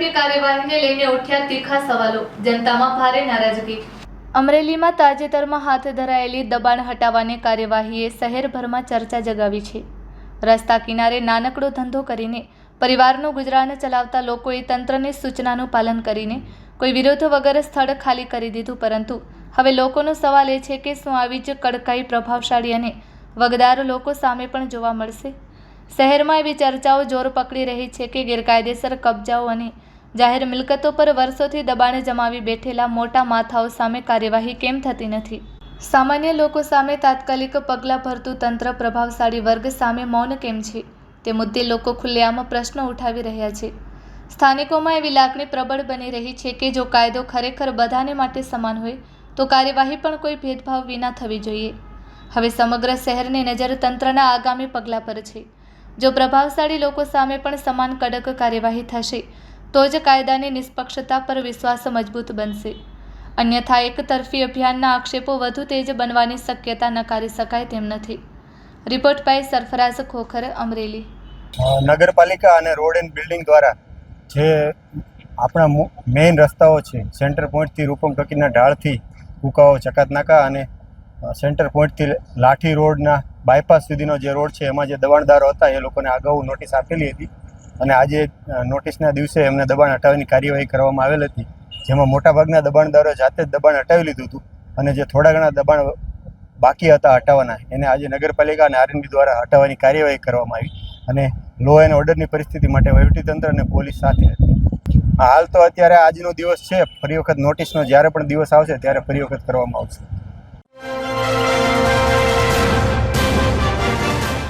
કડકાઈની કાર્યવાહીને લઈને ઉઠ્યા તીખા સવાલો, જનતામાં ભારે નારાજગી। અમરેલીમાં તાજેતરમાં હાથ ધરાયેલી દબાણ હટાવવાની કાર્યવાહીએ શહેરભરમાં ચર્ચા જગાવી છે। રસ્તા કિનારે નાનકડો ધંધો કરીને પરિવારનું ગુજરાન ચલાવતા લોકોએ તંત્રની સૂચનાનું પાલન કરીને કોઈ વિરોધ વગર સ્થળ ખાલી કરી દીધું, પરંતુ હવે લોકોનો સવાલ એ છે કે શું આવી જ કડકાઈ પ્રભાવશાળી અને વગદાર લોકો સામે પણ જોવા મળશે? શહેરમાં એવી ચર્ચાઓ જોર પકડી રહી છે કે ગેરકાયદેસર કબજાઓ અને જાહેર મિલકતો પર વર્ષોથી દબાણ જમાવી બેઠેલા મોટા માથાઓ સામે કાર્યવાહી કેમ થતી નથી? સામાન્ય લોકો સામે તાત્કાલિક પગલાં ભરતું તંત્ર પ્રભાવશાળી વર્ગ સામે મૌન કેમ છે? તે મુદ્દે લોકો ખુલ્લેઆમ પ્રશ્નો ઉઠાવી રહ્યા છે। સ્થાનિકોમાં એવી લાગણી પ્રબળ બની રહી છે કે જો કાયદો ખરેખર બધાને માટે સમાન હોય તો કાર્યવાહી પણ કોઈ ભેદભાવ વિના થવી જોઈએ। હવે સમગ્ર શહેરની નજર તંત્રના આગામી પગલાં પર છે। જો પ્રભાવશાળી લોકો સામે પણ સમાન કડક કાર્યવાહી થશે તો જ કાયદાની નિષ્પક્ષતા પર વિશ્વાસ મજબૂત બનશે, અન્યથા એકતરફી અભિયાનના આક્ષેપો વધુ તેજ બનવાની શક્યતા નકારી શકાય તેમ નથી। Report by Sarfaraz Khokhar, Amreli. નગરપાલિકા અને રોડ એન્ડ બિલ્ડિંગ દ્વારા જે આપણા મેઇન રસ્તાઓ છે, સેન્ટર પોઈન્ટથી રૂપમ ટોકીના ઢાળથી કુકાઓ ચકાતનાકા અને સેન્ટર પોઈન્ટથી લાઠી રોડના બાયપાસ સુધીનો જે રોડ છે એમાં જે દબાણદારો હતા એ લોકોને અગાઉ નોટિસ આપેલી હતી અને આજે નોટિસના દિવસે એમને દબાણ હટાવવાની કાર્યવાહી કરવામાં આવેલ હતી, જેમાં મોટાભાગના દબાણદારો જાતે જ દબાણ હટાવી લીધું હતું અને જે થોડા ઘણા દબાણ બાકી હતા હટાવવાના એને આજે નગરપાલિકા અને આરએનબી દ્વારા હટાવવાની કાર્યવાહી કરવામાં આવી અને લો એન્ડ ઓર્ડરની પરિસ્થિતિ માટે વહીવટીતંત્ર અને પોલીસ સાથે હતી। હાલ તો અત્યારે આજનો દિવસ છે, ફરી વખત નોટિસનો જ્યારે પણ દિવસ આવશે ત્યારે ફરી વખત કરવામાં આવશે।